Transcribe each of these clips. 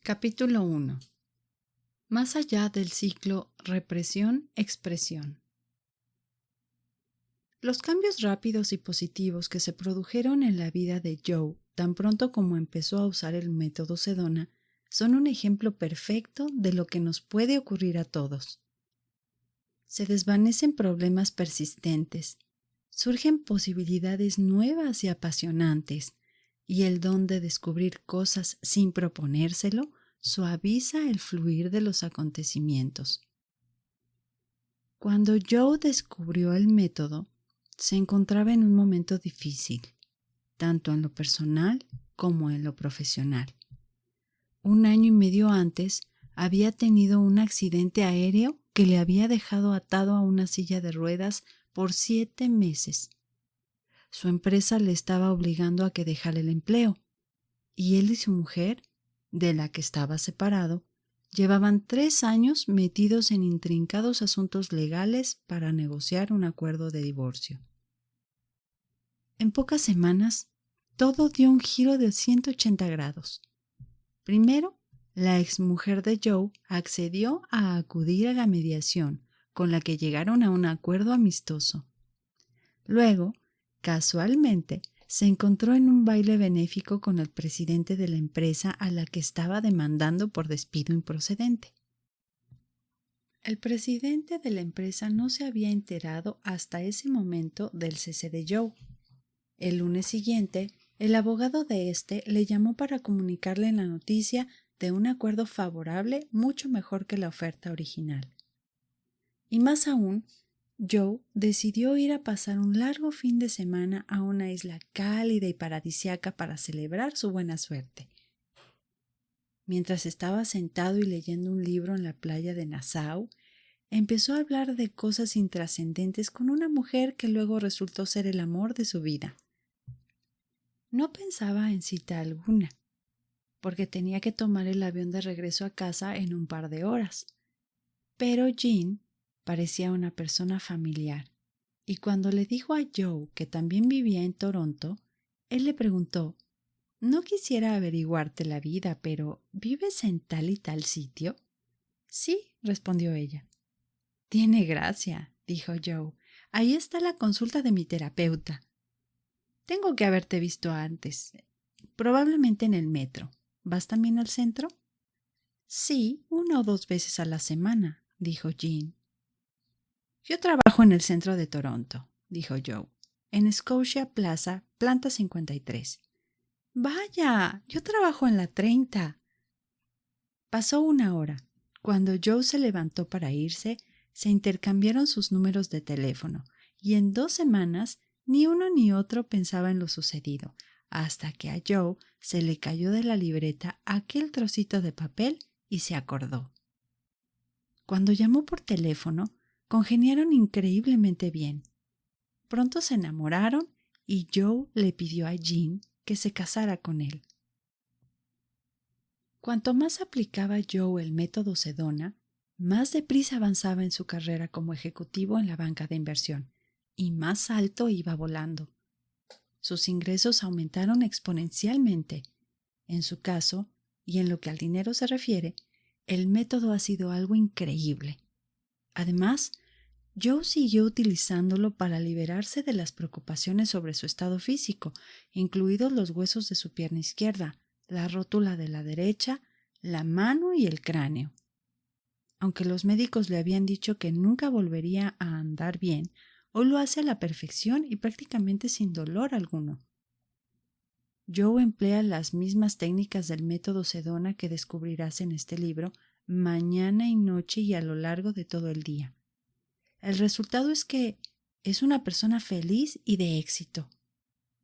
Capítulo 1. Más allá del ciclo represión-expresión. Los cambios rápidos y positivos que se produjeron en la vida de Joe tan pronto como empezó a usar el método Sedona son un ejemplo perfecto de lo que nos puede ocurrir a todos. Se desvanecen problemas persistentes, surgen posibilidades nuevas y apasionantes, y el don de descubrir cosas sin proponérselo suaviza el fluir de los acontecimientos. Cuando Joe descubrió el método, se encontraba en un momento difícil, tanto en lo personal como en lo profesional. 1 año y medio antes, había tenido un accidente aéreo que le había dejado atado a una silla de ruedas por 7 meses. Su empresa le estaba obligando a que dejara el empleo, y él y su mujer, de la que estaba separado, llevaban 3 años metidos en intrincados asuntos legales para negociar un acuerdo de divorcio. En pocas semanas, todo dio un giro de 180 grados. Primero, la exmujer de Joe accedió a acudir a la mediación, con la que llegaron a un acuerdo amistoso. Luego, casualmente, se encontró en un baile benéfico con el presidente de la empresa a la que estaba demandando por despido improcedente. El presidente de la empresa no se había enterado hasta ese momento del cese de Joe. El lunes siguiente, el abogado de este le llamó para comunicarle la noticia de un acuerdo favorable mucho mejor que la oferta original. Y más aún, Joe decidió ir a pasar un largo fin de semana a una isla cálida y paradisíaca para celebrar su buena suerte. Mientras estaba sentado y leyendo un libro en la playa de Nassau, empezó a hablar de cosas intrascendentes con una mujer que luego resultó ser el amor de su vida. No pensaba en cita alguna, porque tenía que tomar el avión de regreso a casa en un par de horas. Pero Jean parecía una persona familiar, y cuando le dijo a Joe que también vivía en Toronto, él le preguntó: «No quisiera averiguarte la vida, pero ¿vives en tal y tal sitio?» «Sí», respondió ella. «Tiene gracia», dijo Joe. «Ahí está la consulta de mi terapeuta. Tengo que haberte visto antes, probablemente en el metro. ¿Vas también al centro?» «Sí, 1 o 2 veces a la semana», dijo Jean. «Yo trabajo en el centro de Toronto», dijo Joe, «en Scotia Plaza, planta 53. «Vaya, yo trabajo en la 30. Pasó 1 hora. Cuando Joe se levantó para irse, se intercambiaron sus números de teléfono, y en 2 semanas ni uno ni otro pensaba en lo sucedido, hasta que a Joe se le cayó de la libreta aquel trocito de papel y se acordó. Cuando llamó por teléfono, congeniaron increíblemente bien. Pronto se enamoraron y Joe le pidió a Jean que se casara con él. Cuanto más aplicaba Joe el método Sedona, más deprisa avanzaba en su carrera como ejecutivo en la banca de inversión y más alto iba volando. Sus ingresos aumentaron exponencialmente. En su caso, y en lo que al dinero se refiere, el método ha sido algo increíble. Además, Joe siguió utilizándolo para liberarse de las preocupaciones sobre su estado físico, incluidos los huesos de su pierna izquierda, la rótula de la derecha, la mano y el cráneo. Aunque los médicos le habían dicho que nunca volvería a andar bien, hoy lo hace a la perfección y prácticamente sin dolor alguno. Joe emplea las mismas técnicas del método Sedona que descubrirás en este libro, mañana y noche y a lo largo de todo el día. El resultado es que es una persona feliz y de éxito.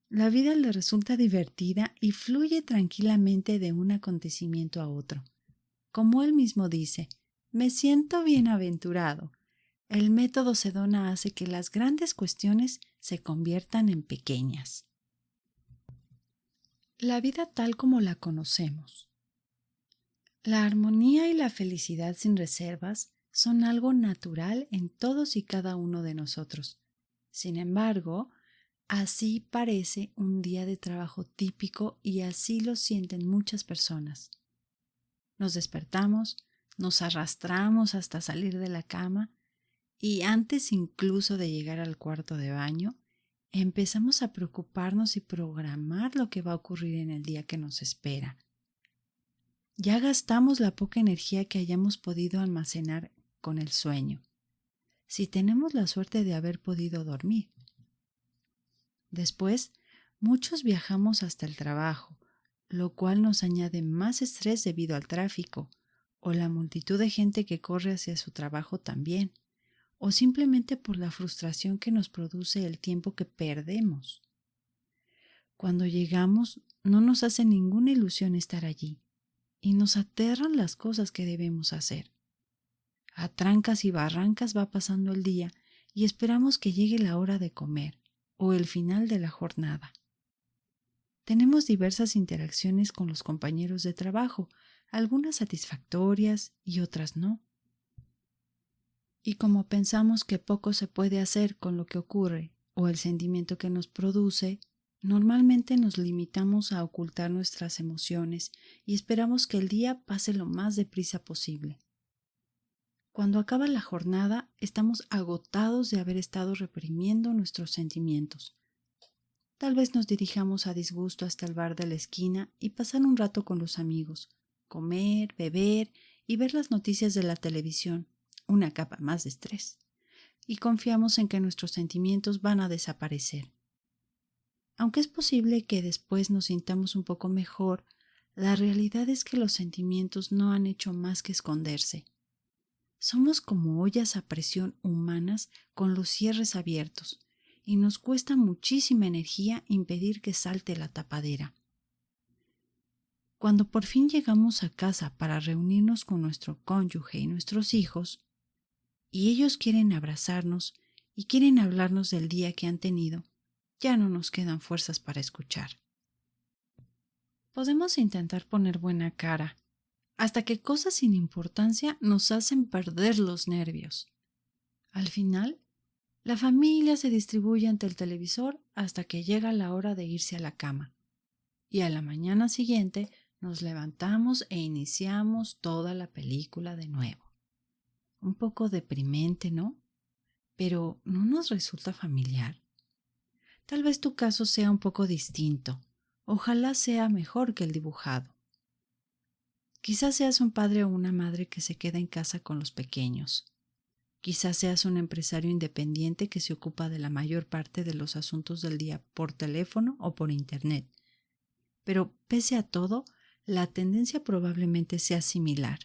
La vida le resulta divertida y fluye tranquilamente de un acontecimiento a otro. Como él mismo dice, «Me siento bienaventurado». El método Sedona hace que las grandes cuestiones se conviertan en pequeñas. La vida tal como la conocemos. La armonía y la felicidad sin reservas son algo natural en todos y cada uno de nosotros. Sin embargo, así parece un día de trabajo típico y así lo sienten muchas personas. Nos despertamos, nos arrastramos hasta salir de la cama y antes incluso de llegar al cuarto de baño, empezamos a preocuparnos y programar lo que va a ocurrir en el día que nos espera. Ya gastamos la poca energía que hayamos podido almacenar con el sueño, si tenemos la suerte de haber podido dormir. Después, muchos viajamos hasta el trabajo, lo cual nos añade más estrés debido al tráfico, o la multitud de gente que corre hacia su trabajo también, o simplemente por la frustración que nos produce el tiempo que perdemos. Cuando llegamos, no nos hace ninguna ilusión estar allí, y nos aterran las cosas que debemos hacer. A trancas y barrancas va pasando el día y esperamos que llegue la hora de comer o el final de la jornada. Tenemos diversas interacciones con los compañeros de trabajo, algunas satisfactorias y otras no. Y como pensamos que poco se puede hacer con lo que ocurre o el sentimiento que nos produce, normalmente nos limitamos a ocultar nuestras emociones y esperamos que el día pase lo más deprisa posible. Cuando acaba la jornada, estamos agotados de haber estado reprimiendo nuestros sentimientos. Tal vez nos dirijamos a disgusto hasta el bar de la esquina y pasar un rato con los amigos, comer, beber y ver las noticias de la televisión, una capa más de estrés, y confiamos en que nuestros sentimientos van a desaparecer. Aunque es posible que después nos sintamos un poco mejor, la realidad es que los sentimientos no han hecho más que esconderse. Somos como ollas a presión humanas con los cierres abiertos y nos cuesta muchísima energía impedir que salte la tapadera. Cuando por fin llegamos a casa para reunirnos con nuestro cónyuge y nuestros hijos, y ellos quieren abrazarnos y quieren hablarnos del día que han tenido, ya no nos quedan fuerzas para escuchar. Podemos intentar poner buena cara, hasta que cosas sin importancia nos hacen perder los nervios. Al final, la familia se distribuye ante el televisor hasta que llega la hora de irse a la cama. Y a la mañana siguiente nos levantamos e iniciamos toda la película de nuevo. Un poco deprimente, ¿no? Pero ¿no nos resulta familiar? Tal vez tu caso sea un poco distinto. Ojalá sea mejor que el dibujado. Quizás seas un padre o una madre que se queda en casa con los pequeños. Quizás seas un empresario independiente que se ocupa de la mayor parte de los asuntos del día por teléfono o por internet. Pero pese a todo, la tendencia probablemente sea similar.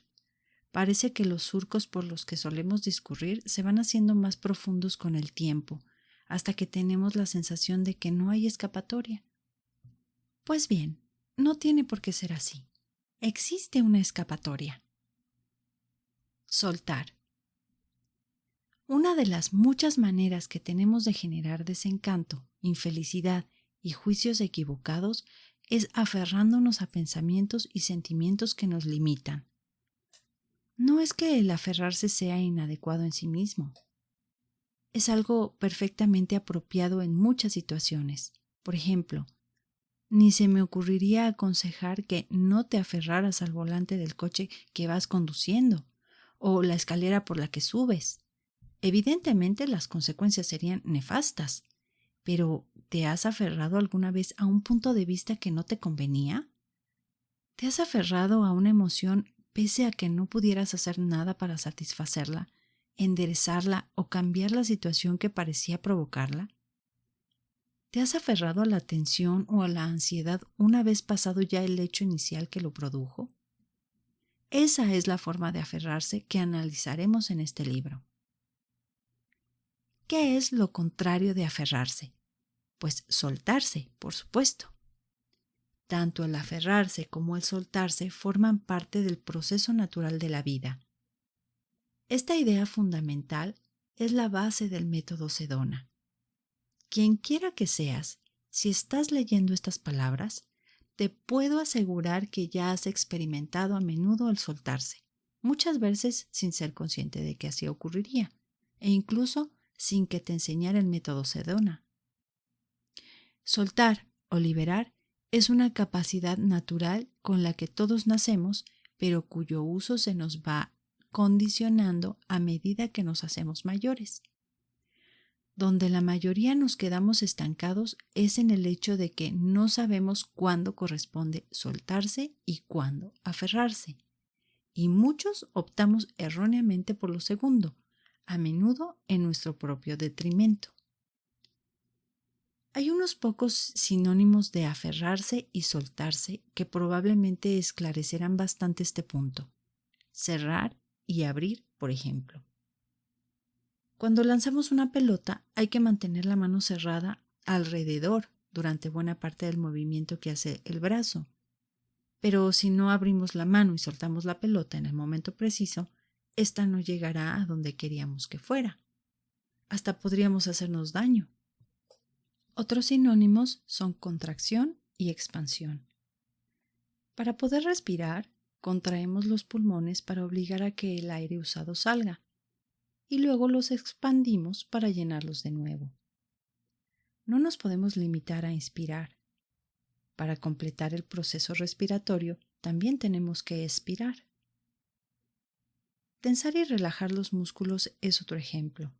Parece que los surcos por los que solemos discurrir se van haciendo más profundos con el tiempo, hasta que tenemos la sensación de que no hay escapatoria. Pues bien, no tiene por qué ser así. Existe una escapatoria. Soltar. Una de las muchas maneras que tenemos de generar desencanto, infelicidad y juicios equivocados es aferrándonos a pensamientos y sentimientos que nos limitan. No es que el aferrarse sea inadecuado en sí mismo. Es algo perfectamente apropiado en muchas situaciones. Por ejemplo, ni se me ocurriría aconsejar que no te aferraras al volante del coche que vas conduciendo o la escalera por la que subes. Evidentemente las consecuencias serían nefastas, pero ¿te has aferrado alguna vez a un punto de vista que no te convenía? ¿Te has aferrado a una emoción pese a que no pudieras hacer nada para satisfacerla, enderezarla o cambiar la situación que parecía provocarla? ¿Te has aferrado a la tensión o a la ansiedad una vez pasado ya el hecho inicial que lo produjo? Esa es la forma de aferrarse que analizaremos en este libro. ¿Qué es lo contrario de aferrarse? Pues soltarse, por supuesto. Tanto el aferrarse como el soltarse forman parte del proceso natural de la vida. Esta idea fundamental es la base del método Sedona. Quien quiera que seas, si estás leyendo estas palabras, te puedo asegurar que ya has experimentado a menudo el soltarse, muchas veces sin ser consciente de que así ocurriría, e incluso sin que te enseñara el método Sedona. Soltar o liberar es una capacidad natural con la que todos nacemos, pero cuyo uso se nos va condicionando a medida que nos hacemos mayores. Donde la mayoría nos quedamos estancados es en el hecho de que no sabemos cuándo corresponde soltarse y cuándo aferrarse. Y muchos optamos erróneamente por lo segundo, a menudo en nuestro propio detrimento. Hay unos pocos sinónimos de aferrarse y soltarse que probablemente esclarecerán bastante este punto. Cerrar y abrir, por ejemplo. Cuando lanzamos una pelota, hay que mantener la mano cerrada alrededor durante buena parte del movimiento que hace el brazo. Pero si no abrimos la mano y soltamos la pelota en el momento preciso, ésta no llegará a donde queríamos que fuera. Hasta podríamos hacernos daño. Otros sinónimos son contracción y expansión. Para poder respirar, contraemos los pulmones para obligar a que el aire usado salga, y luego los expandimos para llenarlos de nuevo. No nos podemos limitar a inspirar. Para completar el proceso respiratorio, también tenemos que expirar. Tensar y relajar los músculos es otro ejemplo.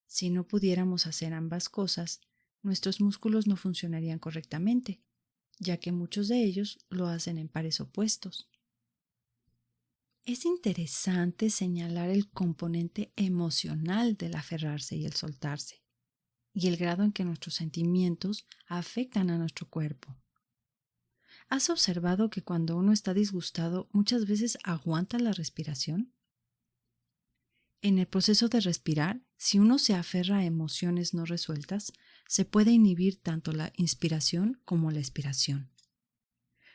Si no pudiéramos hacer ambas cosas, nuestros músculos no funcionarían correctamente, ya que muchos de ellos lo hacen en pares opuestos. Es interesante señalar el componente emocional del aferrarse y el soltarse, y el grado en que nuestros sentimientos afectan a nuestro cuerpo. ¿Has observado que cuando uno está disgustado muchas veces aguanta la respiración? En el proceso de respirar, si uno se aferra a emociones no resueltas, se puede inhibir tanto la inspiración como la expiración.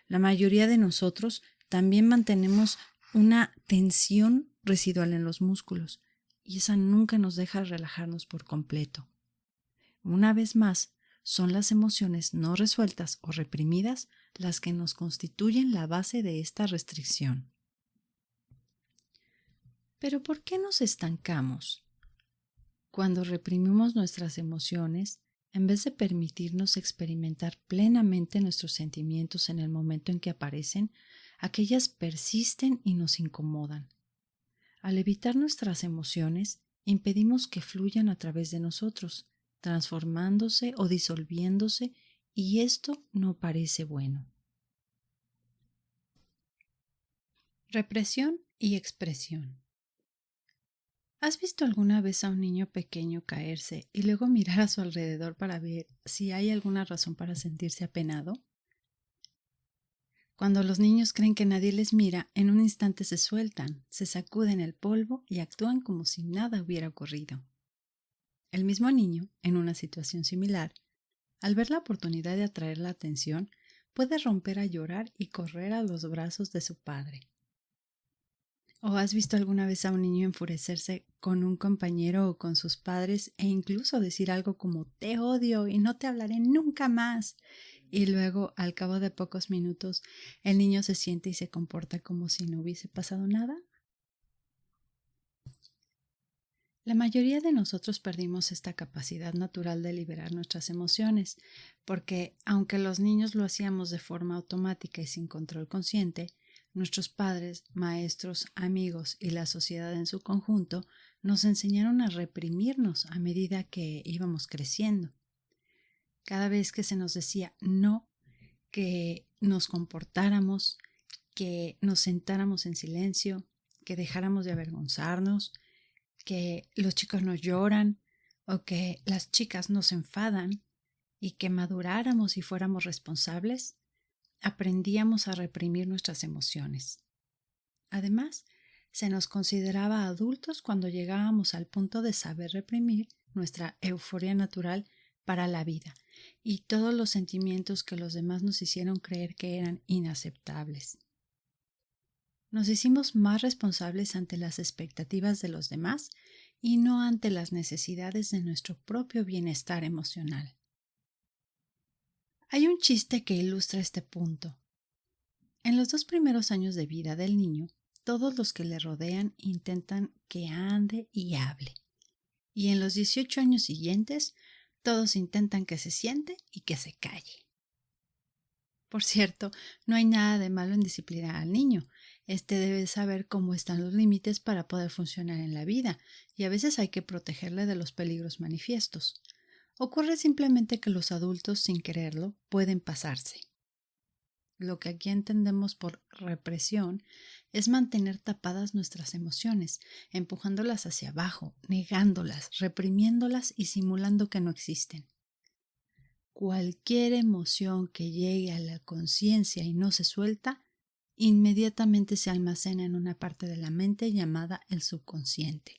La mayoría de nosotros también mantenemos una tensión residual en los músculos y esa nunca nos deja relajarnos por completo. Una vez más, son las emociones no resueltas o reprimidas las que nos constituyen la base de esta restricción. Pero ¿por qué nos estancamos? Cuando reprimimos nuestras emociones, en vez de permitirnos experimentar plenamente nuestros sentimientos en el momento en que aparecen, aquellas persisten y nos incomodan. Al evitar nuestras emociones, impedimos que fluyan a través de nosotros, transformándose o disolviéndose, y esto no parece bueno. Represión y expresión. ¿Has visto alguna vez a un niño pequeño caerse y luego mirar a su alrededor para ver si hay alguna razón para sentirse apenado? Cuando los niños creen que nadie les mira, en un instante se sueltan, se sacuden el polvo y actúan como si nada hubiera ocurrido. El mismo niño, en una situación similar, al ver la oportunidad de atraer la atención, puede romper a llorar y correr a los brazos de su padre. ¿O has visto alguna vez a un niño enfurecerse con un compañero o con sus padres e incluso decir algo como "te odio y no te hablaré nunca más"? Y luego, al cabo de pocos minutos, el niño se siente y se comporta como si no hubiese pasado nada. La mayoría de nosotros perdimos esta capacidad natural de liberar nuestras emociones, porque aunque los niños lo hacíamos de forma automática y sin control consciente, nuestros padres, maestros, amigos y la sociedad en su conjunto nos enseñaron a reprimirnos a medida que íbamos creciendo. Cada vez que se nos decía no, que nos comportáramos, que nos sentáramos en silencio, que dejáramos de avergonzarnos, que los chicos no lloran o que las chicas no se enfadan y que maduráramos y fuéramos responsables, aprendíamos a reprimir nuestras emociones. Además, se nos consideraba adultos cuando llegábamos al punto de saber reprimir nuestra euforia natural para la vida y todos los sentimientos que los demás nos hicieron creer que eran inaceptables. Nos hicimos más responsables ante las expectativas de los demás y no ante las necesidades de nuestro propio bienestar emocional. Hay un chiste que ilustra este punto. En los 2 primeros años de vida del niño, todos los que le rodean intentan que ande y hable. Y en los 18 años siguientes, todos intentan que se siente y que se calle. Por cierto, no hay nada de malo en disciplinar al niño. Este debe saber cómo están los límites para poder funcionar en la vida, y a veces hay que protegerle de los peligros manifiestos. Ocurre simplemente que los adultos, sin quererlo, pueden pasarse. Lo que aquí entendemos por represión es mantener tapadas nuestras emociones, empujándolas hacia abajo, negándolas, reprimiéndolas y simulando que no existen. Cualquier emoción que llegue a la conciencia y no se suelta, inmediatamente se almacena en una parte de la mente llamada el subconsciente.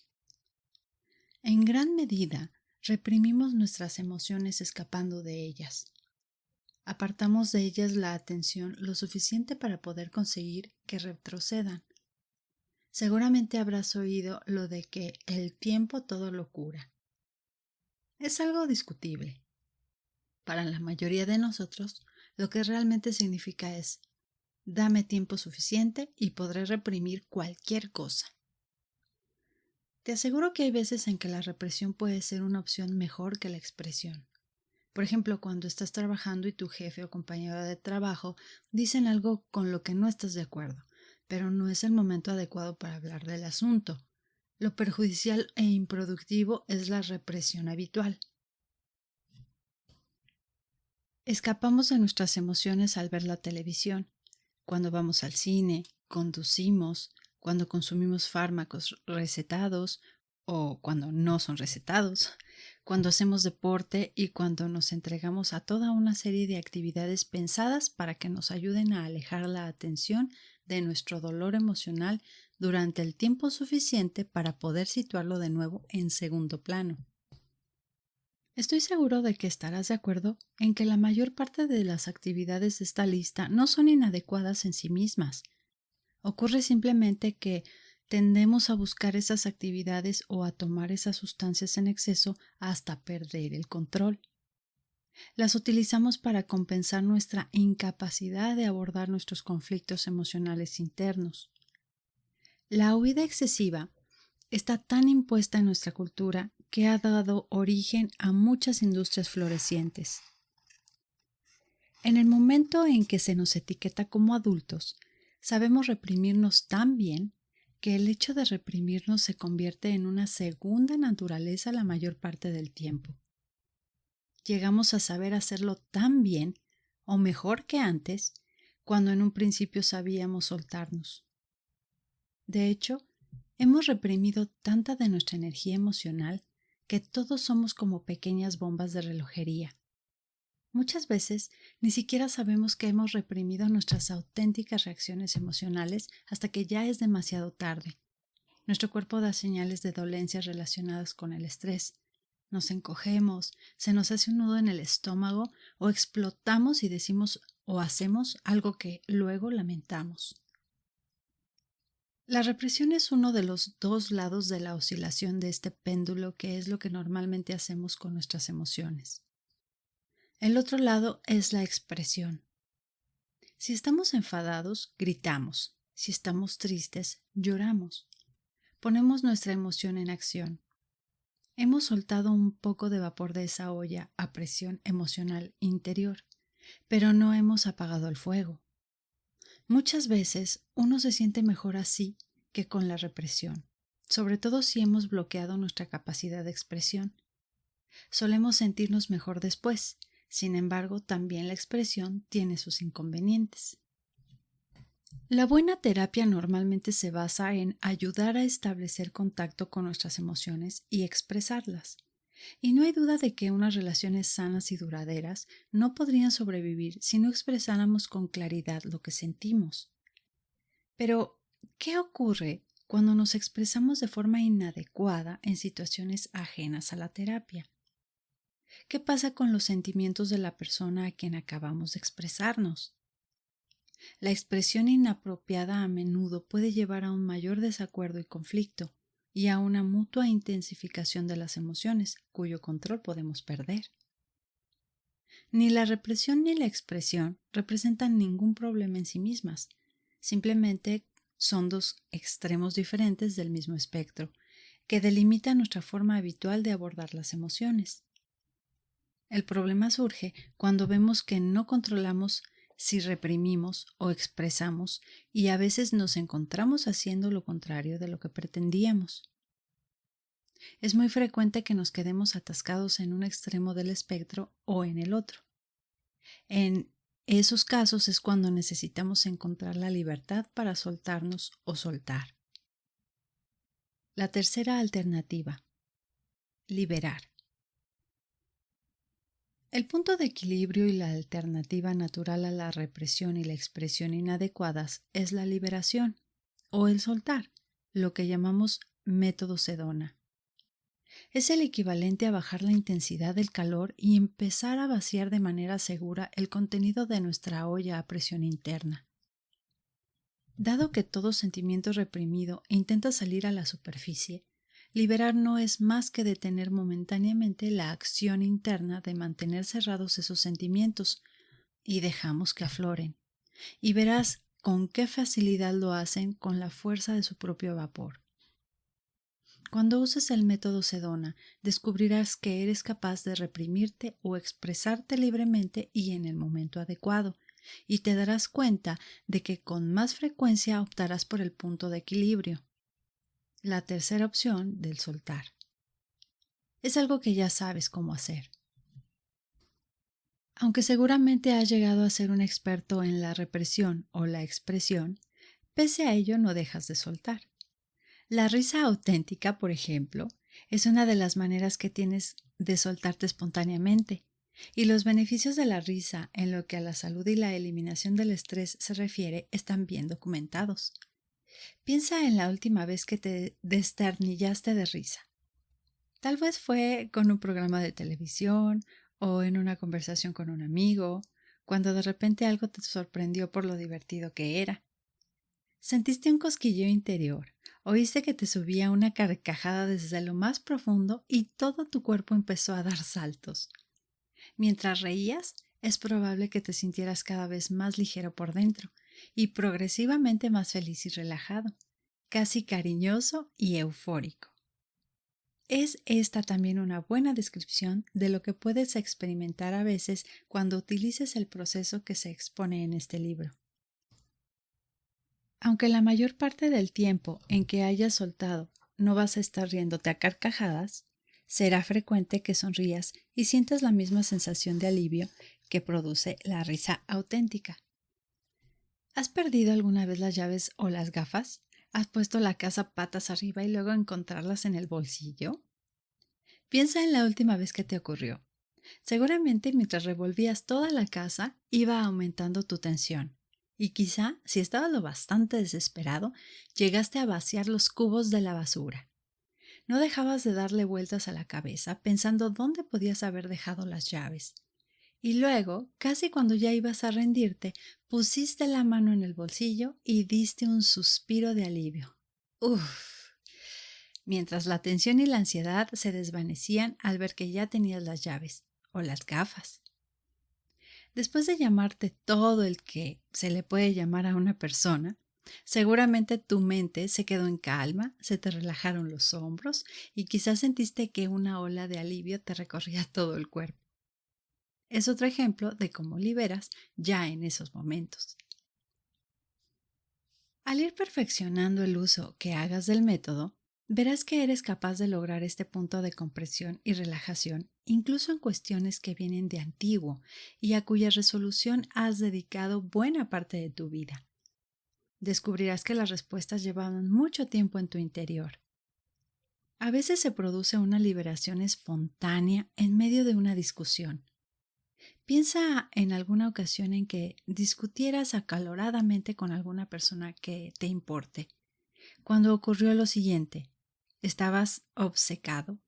En gran medida, reprimimos nuestras emociones escapando de ellas. Apartamos de ellas la atención lo suficiente para poder conseguir que retrocedan. Seguramente habrás oído lo de que el tiempo todo lo cura. Es algo discutible. Para la mayoría de nosotros, lo que realmente significa es: dame tiempo suficiente y podré reprimir cualquier cosa. Te aseguro que hay veces en que la represión puede ser una opción mejor que la expresión. Por ejemplo, cuando estás trabajando y tu jefe o compañero de trabajo dicen algo con lo que no estás de acuerdo, pero no es el momento adecuado para hablar del asunto. Lo perjudicial e improductivo es la represión habitual. Escapamos de nuestras emociones al ver la televisión, cuando vamos al cine, conducimos, cuando consumimos fármacos recetados o cuando no son recetados, cuando hacemos deporte y cuando nos entregamos a toda una serie de actividades pensadas para que nos ayuden a alejar la atención de nuestro dolor emocional durante el tiempo suficiente para poder situarlo de nuevo en segundo plano. Estoy seguro de que estarás de acuerdo en que la mayor parte de las actividades de esta lista no son inadecuadas en sí mismas. Ocurre simplemente que tendemos a buscar esas actividades o a tomar esas sustancias en exceso hasta perder el control. Las utilizamos para compensar nuestra incapacidad de abordar nuestros conflictos emocionales internos. La huida excesiva está tan impuesta en nuestra cultura que ha dado origen a muchas industrias florecientes. En el momento en que se nos etiqueta como adultos, sabemos reprimirnos tan bien que el hecho de reprimirnos se convierte en una segunda naturaleza la mayor parte del tiempo. Llegamos a saber hacerlo tan bien o mejor que antes, cuando en un principio sabíamos soltarnos. De hecho, hemos reprimido tanta de nuestra energía emocional que todos somos como pequeñas bombas de relojería. Muchas veces ni siquiera sabemos que hemos reprimido nuestras auténticas reacciones emocionales hasta que ya es demasiado tarde. Nuestro cuerpo da señales de dolencias relacionadas con el estrés. Nos encogemos, se nos hace un nudo en el estómago o explotamos y decimos o hacemos algo que luego lamentamos. La represión es uno de los dos lados de la oscilación de este péndulo, que es lo que normalmente hacemos con nuestras emociones. El otro lado es la expresión. Si estamos enfadados, gritamos. Si estamos tristes, lloramos. Ponemos nuestra emoción en acción. Hemos soltado un poco de vapor de esa olla a presión emocional interior, pero no hemos apagado el fuego. Muchas veces uno se siente mejor así que con la represión, sobre todo si hemos bloqueado nuestra capacidad de expresión. Solemos sentirnos mejor después, sin embargo, también la expresión tiene sus inconvenientes. La buena terapia normalmente se basa en ayudar a establecer contacto con nuestras emociones y expresarlas. Y no hay duda de que unas relaciones sanas y duraderas no podrían sobrevivir si no expresáramos con claridad lo que sentimos. Pero, ¿qué ocurre cuando nos expresamos de forma inadecuada en situaciones ajenas a la terapia? ¿Qué pasa con los sentimientos de la persona a quien acabamos de expresarnos? La expresión inapropiada a menudo puede llevar a un mayor desacuerdo y conflicto, y a una mutua intensificación de las emociones, cuyo control podemos perder. Ni la represión ni la expresión representan ningún problema en sí mismas, simplemente son dos extremos diferentes del mismo espectro, que delimitan nuestra forma habitual de abordar las emociones. El problema surge cuando vemos que no controlamos si reprimimos o expresamos y a veces nos encontramos haciendo lo contrario de lo que pretendíamos. Es muy frecuente que nos quedemos atascados en un extremo del espectro o en el otro. En esos casos es cuando necesitamos encontrar la libertad para soltarnos o soltar. La tercera alternativa: liberar. El punto de equilibrio y la alternativa natural a la represión y la expresión inadecuadas es la liberación o el soltar, lo que llamamos método Sedona. Es el equivalente a bajar la intensidad del calor y empezar a vaciar de manera segura el contenido de nuestra olla a presión interna. Dado que todo sentimiento reprimido intenta salir a la superficie, liberar no es más que detener momentáneamente la acción interna de mantener cerrados esos sentimientos y dejamos que afloren. Y verás con qué facilidad lo hacen con la fuerza de su propio vapor. Cuando uses el método Sedona, descubrirás que eres capaz de reprimirte o expresarte libremente y en el momento adecuado, y te darás cuenta de que con más frecuencia optarás por el punto de equilibrio. La tercera opción del soltar. Es algo que ya sabes cómo hacer. Aunque seguramente has llegado a ser un experto en la represión o la expresión, pese a ello no dejas de soltar. La risa auténtica, por ejemplo, es una de las maneras que tienes de soltarte espontáneamente, y los beneficios de la risa en lo que a la salud y la eliminación del estrés se refiere están bien documentados. Piensa en la última vez que te desternillaste de risa. Tal vez fue con un programa de televisión o en una conversación con un amigo, cuando de repente algo te sorprendió por lo divertido que era. Sentiste un cosquilleo interior, oíste que te subía una carcajada desde lo más profundo y todo tu cuerpo empezó a dar saltos. Mientras reías, es probable que te sintieras cada vez más ligero por dentro y progresivamente más feliz y relajado, casi cariñoso y eufórico. Es esta también una buena descripción de lo que puedes experimentar a veces cuando utilices el proceso que se expone en este libro. Aunque la mayor parte del tiempo en que hayas soltado no vas a estar riéndote a carcajadas, será frecuente que sonrías y sientas la misma sensación de alivio que produce la risa auténtica. ¿Has perdido alguna vez las llaves o las gafas? ¿Has puesto la casa patas arriba y luego encontrarlas en el bolsillo? Piensa en la última vez que te ocurrió. Seguramente mientras revolvías toda la casa iba aumentando tu tensión. Y quizá, si estabas lo bastante desesperado, llegaste a vaciar los cubos de la basura. No dejabas de darle vueltas a la cabeza pensando dónde podías haber dejado las llaves. Y luego, casi cuando ya ibas a rendirte, pusiste la mano en el bolsillo y diste un suspiro de alivio. ¡Uf! Mientras la tensión y la ansiedad se desvanecían al ver que ya tenías las llaves o las gafas. Después de llamarte todo el que se le puede llamar a una persona, seguramente tu mente se quedó en calma, se te relajaron los hombros y quizás sentiste que una ola de alivio te recorría todo el cuerpo. Es otro ejemplo de cómo liberas ya en esos momentos. Al ir perfeccionando el uso que hagas del método, verás que eres capaz de lograr este punto de compresión y relajación incluso en cuestiones que vienen de antiguo y a cuya resolución has dedicado buena parte de tu vida. Descubrirás que las respuestas llevaban mucho tiempo en tu interior. A veces se produce una liberación espontánea en medio de una discusión. Piensa en alguna ocasión en que discutieras acaloradamente con alguna persona que te importe. Cuando ocurrió lo siguiente, estabas obcecado,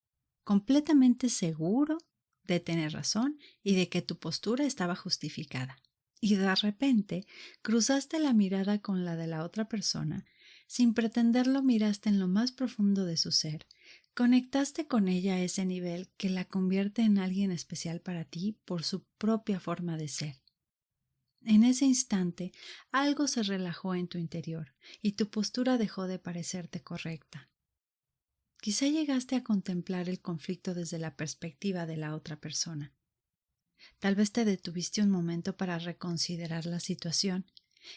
completamente seguro de tener razón y de que tu postura estaba justificada. Y de repente cruzaste la mirada con la de la otra persona, sin pretenderlo miraste en lo más profundo de su ser, conectaste con ella a ese nivel que la convierte en alguien especial para ti por su propia forma de ser. En ese instante, algo se relajó en tu interior y tu postura dejó de parecerte correcta. Quizá llegaste a contemplar el conflicto desde la perspectiva de la otra persona. Tal vez te detuviste un momento para reconsiderar la situación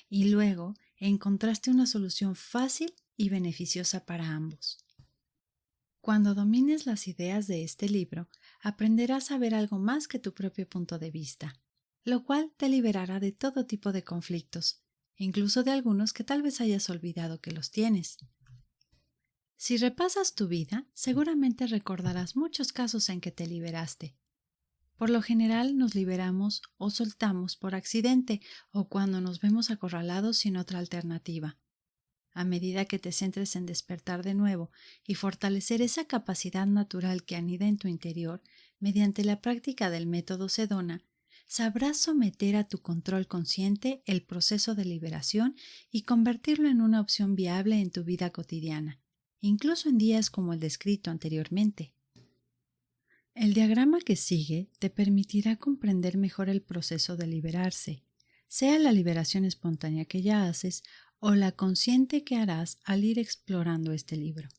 y luego encontraste una solución fácil y beneficiosa para ambos. Cuando domines las ideas de este libro, aprenderás a ver algo más que tu propio punto de vista, lo cual te liberará de todo tipo de conflictos, incluso de algunos que tal vez hayas olvidado que los tienes. Si repasas tu vida, seguramente recordarás muchos casos en que te liberaste. Por lo general nos liberamos o soltamos por accidente o cuando nos vemos acorralados sin otra alternativa. A medida que te centres en despertar de nuevo y fortalecer esa capacidad natural que anida en tu interior, mediante la práctica del método Sedona, sabrás someter a tu control consciente el proceso de liberación y convertirlo en una opción viable en tu vida cotidiana, incluso en días como el descrito anteriormente. El diagrama que sigue te permitirá comprender mejor el proceso de liberarse, sea la liberación espontánea que ya haces o la consciente que harás al ir explorando este libro.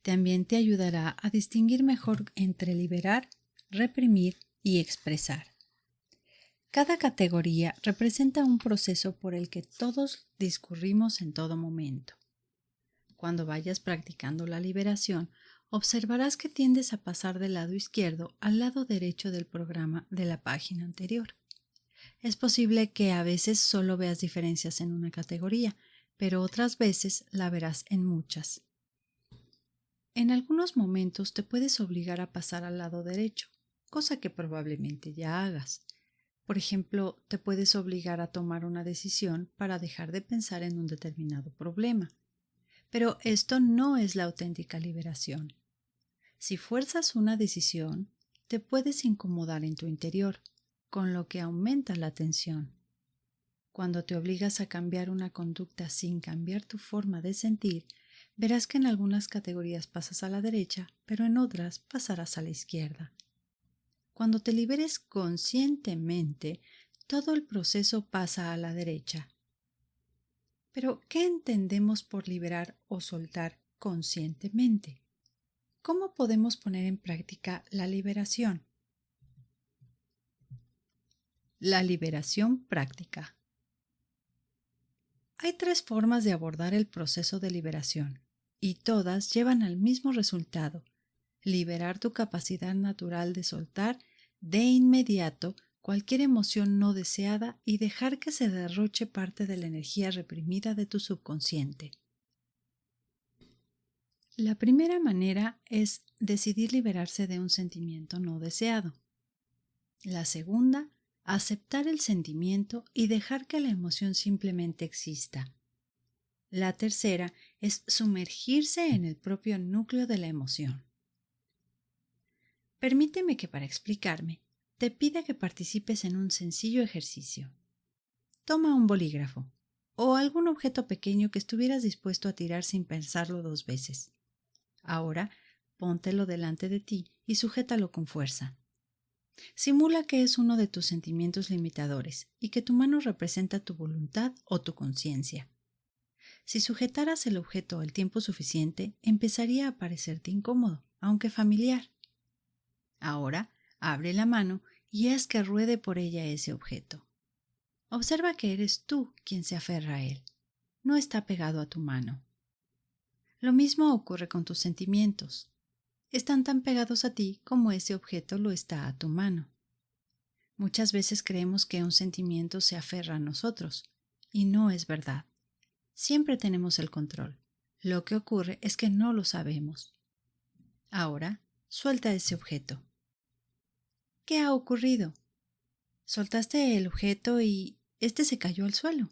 También te ayudará a distinguir mejor entre liberar, reprimir y expresar. Cada categoría representa un proceso por el que todos discurrimos en todo momento. Cuando vayas practicando la liberación, observarás que tiendes a pasar del lado izquierdo al lado derecho del programa de la página anterior. Es posible que a veces solo veas diferencias en una categoría, pero otras veces la verás en muchas. En algunos momentos te puedes obligar a pasar al lado derecho, cosa que probablemente ya hagas. Por ejemplo, te puedes obligar a tomar una decisión para dejar de pensar en un determinado problema. Pero esto no es la auténtica liberación. Si fuerzas una decisión, te puedes incomodar en tu interior, con lo que aumenta la tensión. Cuando te obligas a cambiar una conducta sin cambiar tu forma de sentir, verás que en algunas categorías pasas a la derecha, pero en otras pasarás a la izquierda. Cuando te liberes conscientemente, todo el proceso pasa a la derecha. Pero, ¿qué entendemos por liberar o soltar conscientemente? ¿Cómo podemos poner en práctica la liberación? La liberación práctica. Hay 3 formas de abordar el proceso de liberación, y todas llevan al mismo resultado: liberar tu capacidad natural de soltar de inmediato cualquier emoción no deseada y dejar que se derroche parte de la energía reprimida de tu subconsciente. La primera manera es decidir liberarse de un sentimiento no deseado. La segunda, aceptar el sentimiento y dejar que la emoción simplemente exista. La tercera es sumergirse en el propio núcleo de la emoción. Permíteme que para explicarme, te pida que participes en un sencillo ejercicio. Toma un bolígrafo o algún objeto pequeño que estuvieras dispuesto a tirar sin pensarlo 2 veces. Ahora, póntelo delante de ti y sujétalo con fuerza. Simula que es uno de tus sentimientos limitadores y que tu mano representa tu voluntad o tu conciencia. Si sujetaras el objeto el tiempo suficiente, empezaría a parecerte incómodo, aunque familiar. Ahora, abre la mano y haz que ruede por ella ese objeto. Observa que eres tú quien se aferra a él. No está pegado a tu mano. Lo mismo ocurre con tus sentimientos. Están tan pegados a ti como ese objeto lo está a tu mano. Muchas veces creemos que un sentimiento se aferra a nosotros, y no es verdad. Siempre tenemos el control. Lo que ocurre es que no lo sabemos. Ahora, suelta ese objeto. ¿Qué ha ocurrido? Soltaste el objeto y este se cayó al suelo.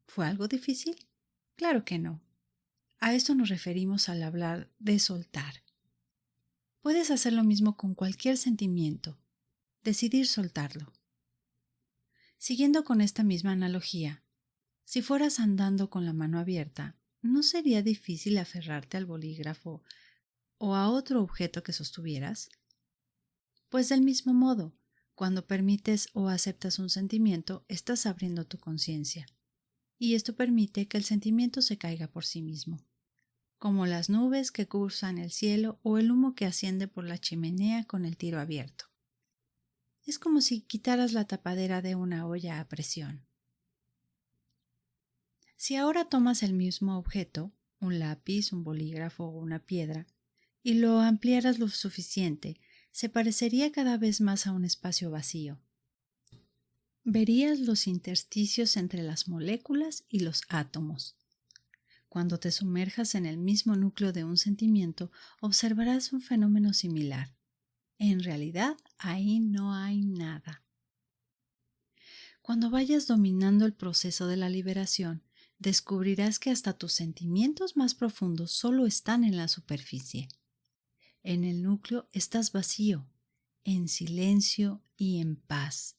¿Fue algo difícil? Claro que no. A esto nos referimos al hablar de soltar. Puedes hacer lo mismo con cualquier sentimiento, decidir soltarlo. Siguiendo con esta misma analogía, si fueras andando con la mano abierta, ¿no sería difícil aferrarte al bolígrafo o a otro objeto que sostuvieras? Pues del mismo modo, cuando permites o aceptas un sentimiento, estás abriendo tu conciencia, y esto permite que el sentimiento se caiga por sí mismo, como las nubes que cruzan el cielo o el humo que asciende por la chimenea con el tiro abierto. Es como si quitaras la tapadera de una olla a presión. Si ahora tomas el mismo objeto, un lápiz, un bolígrafo o una piedra, y lo ampliaras lo suficiente, se parecería cada vez más a un espacio vacío. Verías los intersticios entre las moléculas y los átomos. Cuando te sumerjas en el mismo núcleo de un sentimiento, observarás un fenómeno similar. En realidad, ahí no hay nada. Cuando vayas dominando el proceso de la liberación, descubrirás que hasta tus sentimientos más profundos solo están en la superficie. En el núcleo estás vacío, en silencio y en paz,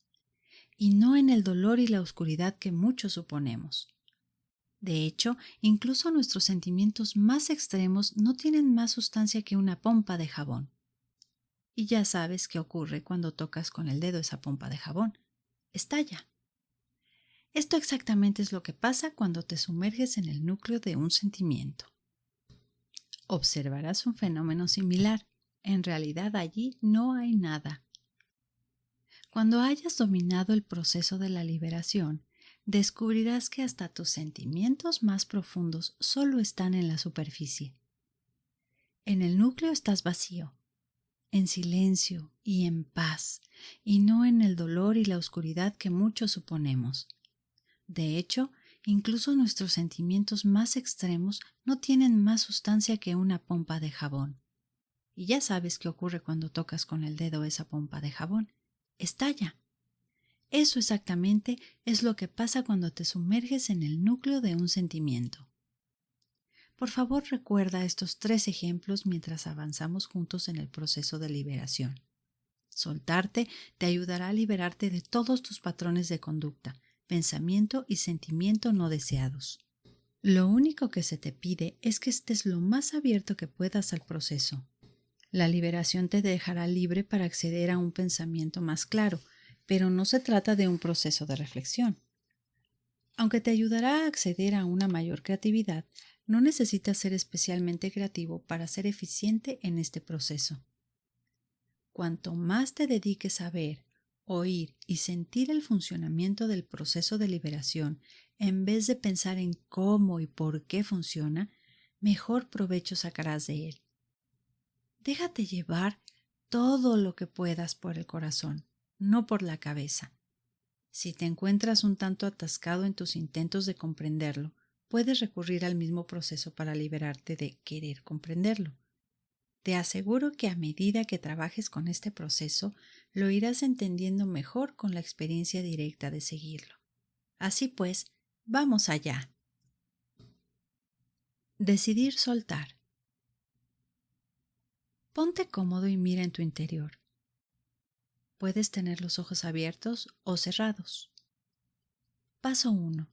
y no en el dolor y la oscuridad que muchos suponemos. De hecho, incluso nuestros sentimientos más extremos no tienen más sustancia que una pompa de jabón. Y ya sabes qué ocurre cuando tocas con el dedo esa pompa de jabón. Estalla. Esto exactamente es lo que pasa cuando te sumerges en el núcleo de un sentimiento. Observarás un fenómeno similar. En realidad allí no hay nada. Cuando hayas dominado el proceso de la liberación, descubrirás que hasta tus sentimientos más profundos solo están en la superficie. En el núcleo estás vacío, en silencio y en paz, y no en el dolor y la oscuridad que muchos suponemos. De hecho, incluso nuestros sentimientos más extremos no tienen más sustancia que una pompa de jabón. Y ya sabes qué ocurre cuando tocas con el dedo esa pompa de jabón. Estalla. Eso exactamente es lo que pasa cuando te sumerges en el núcleo de un sentimiento. Por favor, recuerda estos 3 ejemplos mientras avanzamos juntos en el proceso de liberación. Soltarte te ayudará a liberarte de todos tus patrones de conducta, pensamiento y sentimiento no deseados. Lo único que se te pide es que estés lo más abierto que puedas al proceso. La liberación te dejará libre para acceder a un pensamiento más claro, pero no se trata de un proceso de reflexión. Aunque te ayudará a acceder a una mayor creatividad, no necesitas ser especialmente creativo para ser eficiente en este proceso. Cuanto más te dediques a ver, oír y sentir el funcionamiento del proceso de liberación, en vez de pensar en cómo y por qué funciona, mejor provecho sacarás de él. Déjate llevar todo lo que puedas por el corazón, no por la cabeza. Si te encuentras un tanto atascado en tus intentos de comprenderlo, puedes recurrir al mismo proceso para liberarte de querer comprenderlo. Te aseguro que a medida que trabajes con este proceso, lo irás entendiendo mejor con la experiencia directa de seguirlo. Así pues, vamos allá. Decidir soltar. Ponte cómodo y mira en tu interior. Puedes tener los ojos abiertos o cerrados. Paso 1.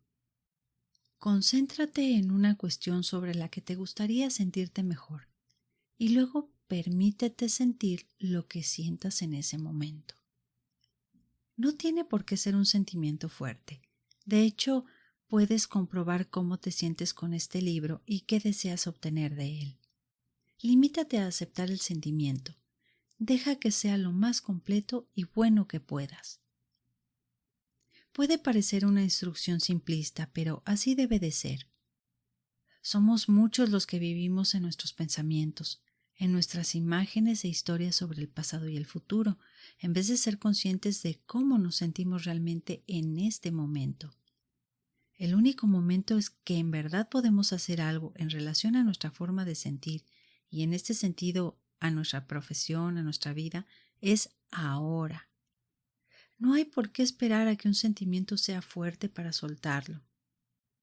Concéntrate en una cuestión sobre la que te gustaría sentirte mejor y luego permítete sentir lo que sientas en ese momento. No tiene por qué ser un sentimiento fuerte. De hecho, puedes comprobar cómo te sientes con este libro y qué deseas obtener de él. Limítate a aceptar el sentimiento. Deja que sea lo más completo y bueno que puedas. Puede parecer una instrucción simplista, pero así debe de ser. Somos muchos los que vivimos en nuestros pensamientos, en nuestras imágenes e historias sobre el pasado y el futuro, en vez de ser conscientes de cómo nos sentimos realmente en este momento. El único momento es que en verdad podemos hacer algo en relación a nuestra forma de sentir y en este sentido a nuestra profesión, a nuestra vida, es ahora. No hay por qué esperar a que un sentimiento sea fuerte para soltarlo.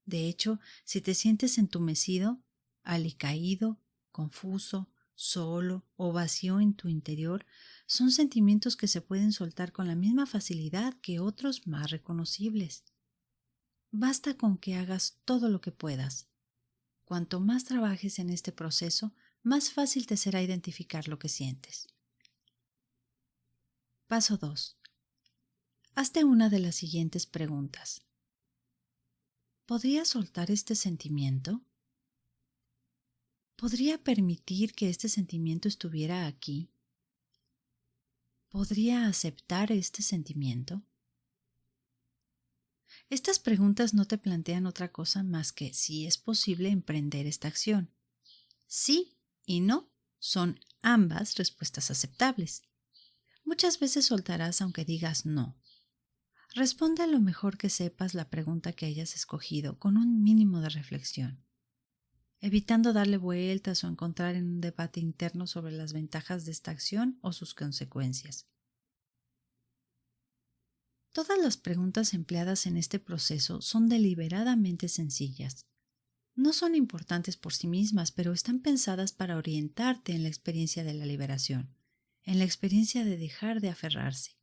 De hecho, si te sientes entumecido, alicaído, confuso, solo o vacío en tu interior, son sentimientos que se pueden soltar con la misma facilidad que otros más reconocibles. Basta con que hagas todo lo que puedas. Cuanto más trabajes en este proceso, más fácil te será identificar lo que sientes. Paso 2. Hazte una de las siguientes preguntas. ¿Podría soltar este sentimiento? ¿Podría permitir que este sentimiento estuviera aquí? ¿podría aceptar este sentimiento? Estas preguntas no te plantean otra cosa más que si es posible emprender esta acción. Sí y no son ambas respuestas aceptables. Muchas veces soltarás aunque digas no. Responde lo mejor que sepas la pregunta que hayas escogido con un mínimo de reflexión, evitando darle vueltas o encontrar en un debate interno sobre las ventajas de esta acción o sus consecuencias. Todas las preguntas empleadas en este proceso son deliberadamente sencillas. No son importantes por sí mismas, pero están pensadas para orientarte en la experiencia de la liberación, en la experiencia de dejar de aferrarse.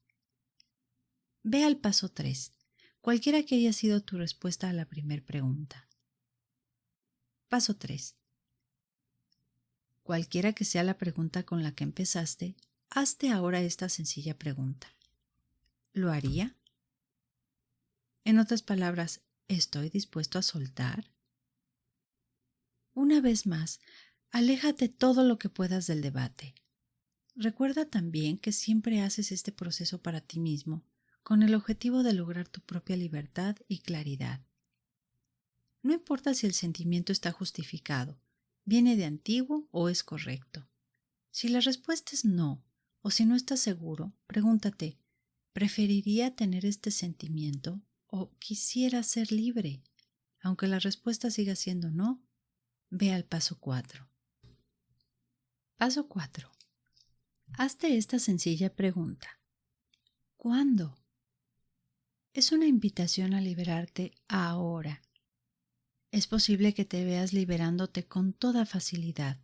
Ve al paso 3, cualquiera que haya sido tu respuesta a la primera pregunta. Paso 3. Cualquiera que sea la pregunta con la que empezaste, hazte ahora esta sencilla pregunta. ¿Lo haría? En otras palabras, ¿estoy dispuesto a soltar? Una vez más, aléjate todo lo que puedas del debate. Recuerda también que siempre haces este proceso para ti mismo, con el objetivo de lograr tu propia libertad y claridad. No importa si el sentimiento está justificado, viene de antiguo o es correcto. Si la respuesta es no, o si no estás seguro, pregúntate, ¿preferiría tener este sentimiento o quisiera ser libre? Aunque la respuesta siga siendo no, ve al paso 4. Paso 4. Hazte esta sencilla pregunta. ¿Cuándo? Es una invitación a liberarte ahora. Es posible que te veas liberándote con toda facilidad.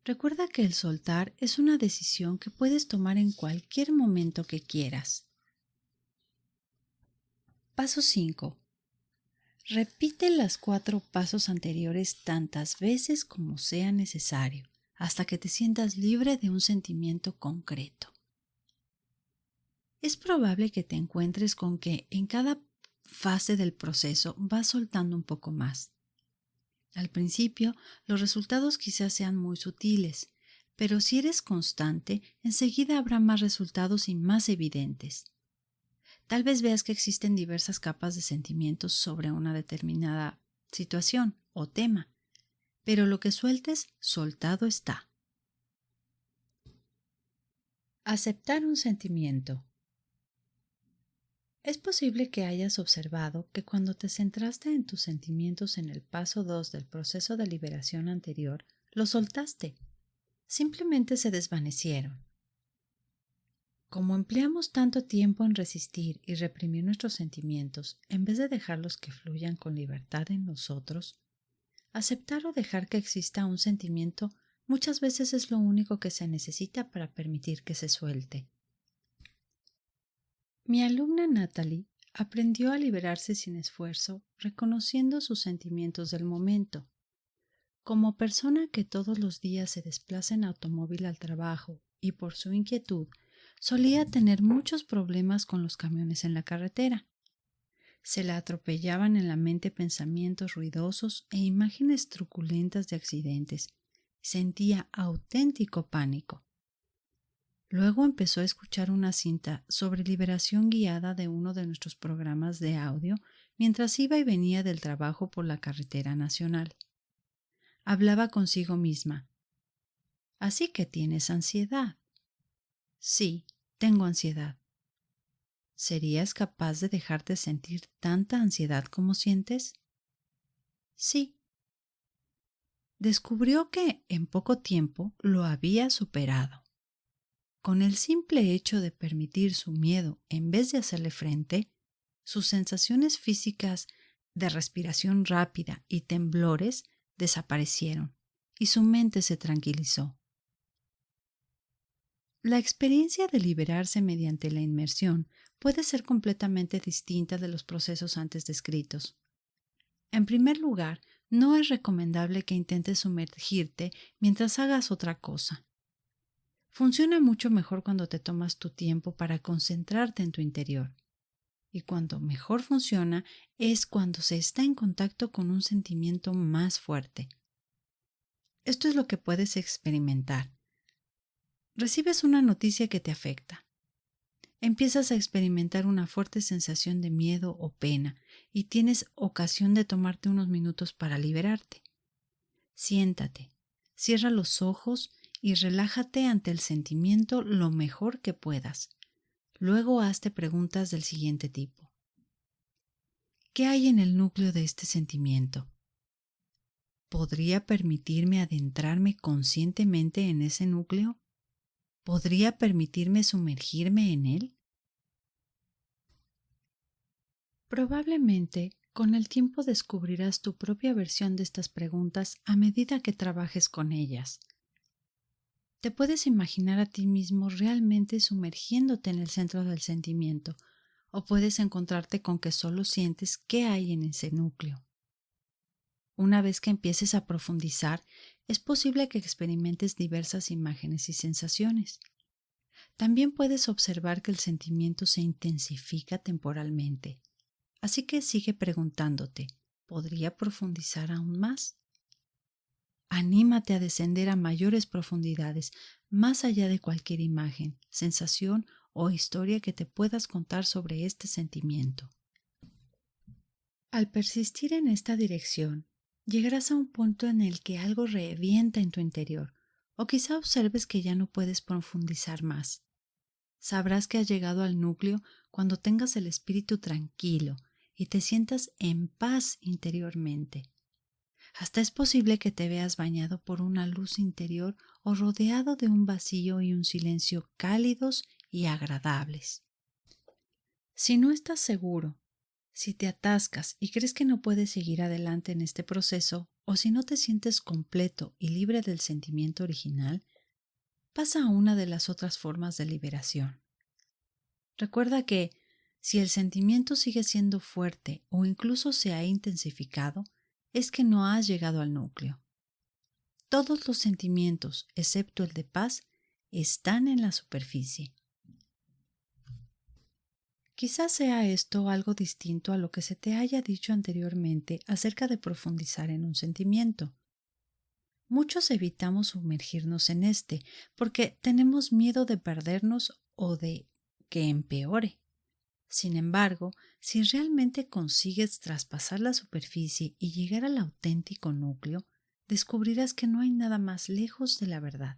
Recuerda que el soltar es una decisión que puedes tomar en cualquier momento que quieras. Paso 5. Repite los 4 pasos anteriores tantas veces como sea necesario, hasta que te sientas libre de un sentimiento concreto. Es probable que te encuentres con que en cada fase del proceso vas soltando un poco más. Al principio, los resultados quizás sean muy sutiles, pero si eres constante, enseguida habrá más resultados y más evidentes. Tal vez veas que existen diversas capas de sentimientos sobre una determinada situación o tema, pero lo que sueltes, soltado está. Aceptar un sentimiento. Es posible que hayas observado que cuando te centraste en tus sentimientos en el paso 2 del proceso de liberación anterior, los soltaste. Simplemente se desvanecieron. Como empleamos tanto tiempo en resistir y reprimir nuestros sentimientos, en vez de dejarlos que fluyan con libertad en nosotros, aceptar o dejar que exista un sentimiento muchas veces es lo único que se necesita para permitir que se suelte. Mi alumna Natalie aprendió a liberarse sin esfuerzo, reconociendo sus sentimientos del momento. Como persona que todos los días se desplaza en automóvil al trabajo y por su inquietud, solía tener muchos problemas con los camiones en la carretera. Se la atropellaban en la mente pensamientos ruidosos e imágenes truculentas de accidentes. Sentía auténtico pánico. Luego empezó a escuchar una cinta sobre liberación guiada de uno de nuestros programas de audio mientras iba y venía del trabajo por la carretera nacional. Hablaba consigo misma. «Así que tienes ansiedad». «Sí, tengo ansiedad». ¿Serías capaz de dejarte sentir tanta ansiedad como sientes? Sí. Descubrió que en poco tiempo lo había superado. Con el simple hecho de permitir su miedo en vez de hacerle frente, sus sensaciones físicas de respiración rápida y temblores desaparecieron y su mente se tranquilizó. La experiencia de liberarse mediante la inmersión puede ser completamente distinta de los procesos antes descritos. En primer lugar, no es recomendable que intentes sumergirte mientras hagas otra cosa. Funciona mucho mejor cuando te tomas tu tiempo para concentrarte en tu interior. Y cuando mejor funciona es cuando se está en contacto con un sentimiento más fuerte. Esto es lo que puedes experimentar. Recibes una noticia que te afecta. empiezas a experimentar una fuerte sensación de miedo o pena y tienes ocasión de tomarte unos minutos para liberarte. Siéntate, cierra los ojos y relájate ante el sentimiento lo mejor que puedas. Luego hazte preguntas del siguiente tipo. ¿Qué hay en el núcleo de este sentimiento? ¿Podría permitirme adentrarme conscientemente en ese núcleo? ¿Podría permitirme sumergirme en él? Probablemente, con el tiempo descubrirás tu propia versión de estas preguntas a medida que trabajes con ellas. Te puedes imaginar a ti mismo realmente sumergiéndote en el centro del sentimiento, o puedes encontrarte con que solo sientes qué hay en ese núcleo. Una vez que empieces a profundizar, es posible que experimentes diversas imágenes y sensaciones. También puedes observar que el sentimiento se intensifica temporalmente. Así que sigue preguntándote, ¿podría profundizar aún más? Anímate a descender a mayores profundidades, más allá de cualquier imagen, sensación o historia que te puedas contar sobre este sentimiento. Al persistir en esta dirección, llegarás a un punto en el que algo revienta en tu interior, o quizá observes que ya no puedes profundizar más. Sabrás que has llegado al núcleo cuando tengas el espíritu tranquilo y te sientas en paz interiormente. Hasta es posible que te veas bañado por una luz interior o rodeado de un vacío y un silencio cálidos y agradables. Si no estás seguro, si te atascas y crees que no puedes seguir adelante en este proceso, o si no te sientes completo y libre del sentimiento original, pasa a una de las otras formas de liberación. Recuerda que, si el sentimiento sigue siendo fuerte o incluso se ha intensificado, es que no has llegado al núcleo. Todos los sentimientos, excepto el de paz, están en la superficie. Quizás sea esto algo distinto a lo que se te haya dicho anteriormente acerca de profundizar en un sentimiento. Muchos evitamos sumergirnos en este porque tenemos miedo de perdernos o de que empeore. Sin embargo, si realmente consigues traspasar la superficie y llegar al auténtico núcleo, descubrirás que no hay nada más lejos de la verdad.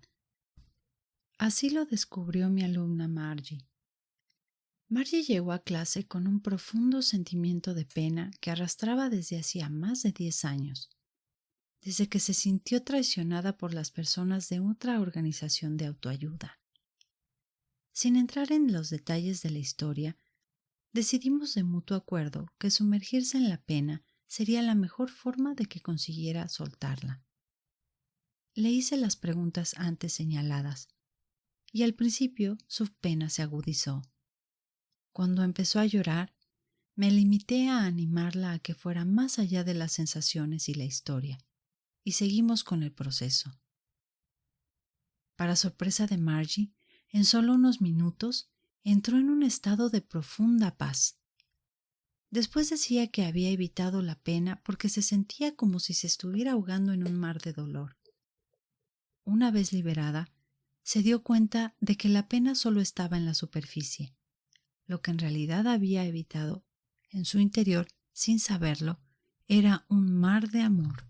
Así lo descubrió mi alumna Margie. Margie llegó a clase con un profundo sentimiento de pena que arrastraba desde hacía más de 10 años, desde que se sintió traicionada por las personas de otra organización de autoayuda. Sin entrar en los detalles de la historia, decidimos de mutuo acuerdo que sumergirse en la pena sería la mejor forma de que consiguiera soltarla. Le hice las preguntas antes señaladas, y al principio su pena se agudizó. Cuando empezó a llorar, me limité a animarla a que fuera más allá de las sensaciones y la historia, y seguimos con el proceso. Para sorpresa de Margie, en solo unos minutos entró en un estado de profunda paz. Después decía que había evitado la pena porque se sentía como si se estuviera ahogando en un mar de dolor. Una vez liberada, se dio cuenta de que la pena solo estaba en la superficie. Lo que en realidad había evitado en su interior, sin saberlo, era un mar de amor.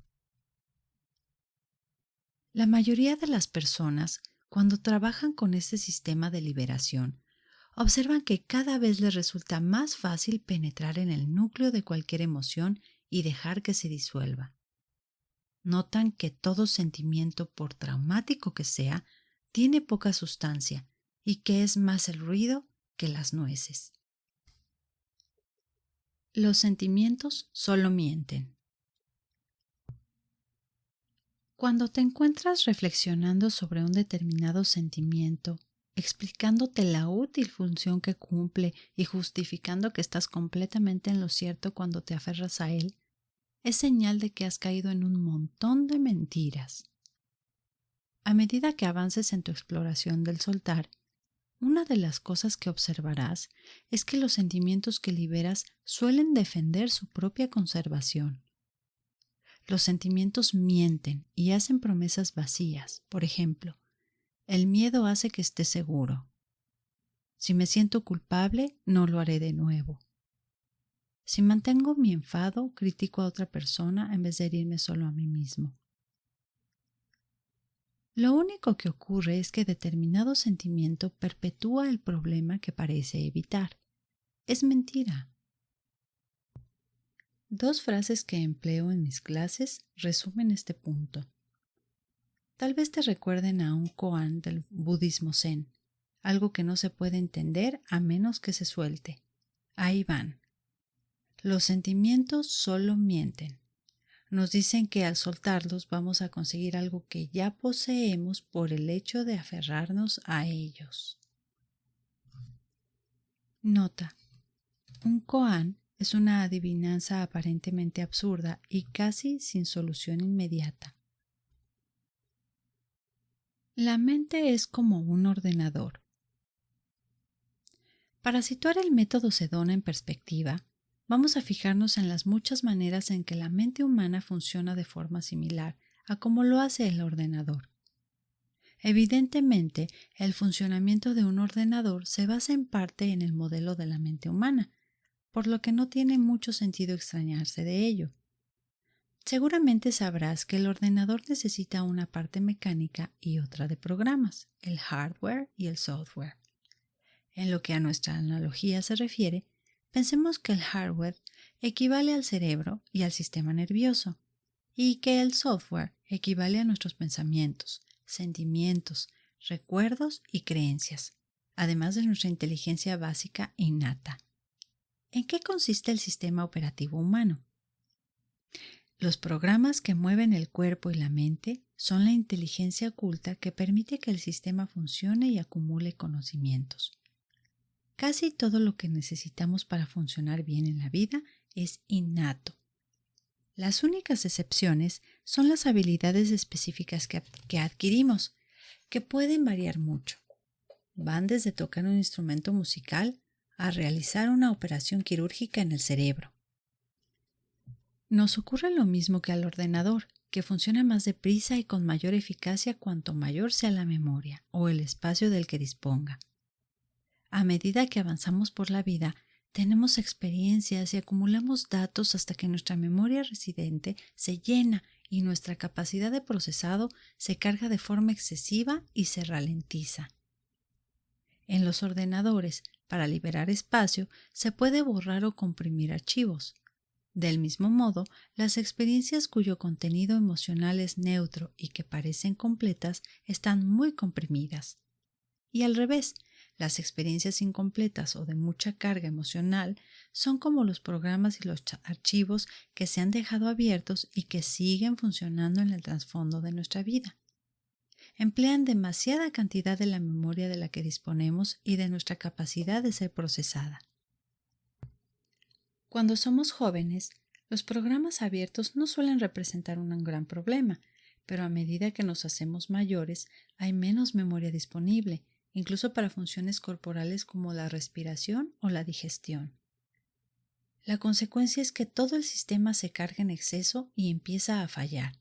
La mayoría de las personas, cuando trabajan con este sistema de liberación, observan que cada vez les resulta más fácil penetrar en el núcleo de cualquier emoción y dejar que se disuelva. Notan que todo sentimiento, por traumático que sea, tiene poca sustancia y que es más el ruido que las nueces. Los sentimientos solo mienten. Cuando te encuentras reflexionando sobre un determinado sentimiento, explicándote la útil función que cumple y justificando que estás completamente en lo cierto cuando te aferras a él, es señal de que has caído en un montón de mentiras. A medida que avances en tu exploración del soltar, una de las cosas que observarás es que los sentimientos que liberas suelen defender su propia conservación. Los sentimientos mienten y hacen promesas vacías. Por ejemplo, el miedo hace que estés seguro. Si me siento culpable, no lo haré de nuevo. Si mantengo mi enfado, critico a otra persona en vez de herirme solo a mí mismo. Lo único que ocurre es que determinado sentimiento perpetúa el problema que parece evitar. Es mentira. Dos frases que empleo en mis clases resumen este punto. Tal vez te recuerden a un koan del budismo zen, algo que no se puede entender a menos que se suelte. Ahí van. Los sentimientos solo mienten. Nos dicen que al soltarlos vamos a conseguir algo que ya poseemos por el hecho de aferrarnos a ellos. Nota. Un koan es una adivinanza aparentemente absurda y casi sin solución inmediata. La mente es como un ordenador. Para situar el método Sedona en perspectiva, vamos a fijarnos en las muchas maneras en que la mente humana funciona de forma similar a como lo hace el ordenador. Evidentemente, el funcionamiento de un ordenador se basa en parte en el modelo de la mente humana, por lo que no tiene mucho sentido extrañarse de ello. Seguramente sabrás que el ordenador necesita una parte mecánica y otra de programas, el hardware y el software. En lo que a nuestra analogía se refiere, pensemos que el hardware equivale al cerebro y al sistema nervioso, y que el software equivale a nuestros pensamientos, sentimientos, recuerdos y creencias, además de nuestra inteligencia básica innata. ¿En qué consiste el sistema operativo humano? Los programas que mueven el cuerpo y la mente son la inteligencia oculta que permite que el sistema funcione y acumule conocimientos. Casi todo lo que necesitamos para funcionar bien en la vida es innato. Las únicas excepciones son las habilidades específicas que adquirimos, que pueden variar mucho. Van desde tocar un instrumento musical a realizar una operación quirúrgica en el cerebro. Nos ocurre lo mismo que al ordenador, que funciona más deprisa y con mayor eficacia cuanto mayor sea la memoria o el espacio del que disponga. A medida que avanzamos por la vida, tenemos experiencias y acumulamos datos hasta que nuestra memoria residente se llena y nuestra capacidad de procesado se carga de forma excesiva y se ralentiza. En los ordenadores, para liberar espacio, se puede borrar o comprimir archivos. Del mismo modo, las experiencias cuyo contenido emocional es neutro y que parecen completas están muy comprimidas. Y al revés, las experiencias incompletas o de mucha carga emocional son como los programas y los archivos que se han dejado abiertos y que siguen funcionando en el trasfondo de nuestra vida. Emplean demasiada cantidad de la memoria de la que disponemos y de nuestra capacidad de ser procesada. Cuando somos jóvenes, los programas abiertos no suelen representar un gran problema, pero a medida que nos hacemos mayores hay menos memoria disponible, incluso para funciones corporales como la respiración o la digestión. La consecuencia es que todo el sistema se carga en exceso y empieza a fallar.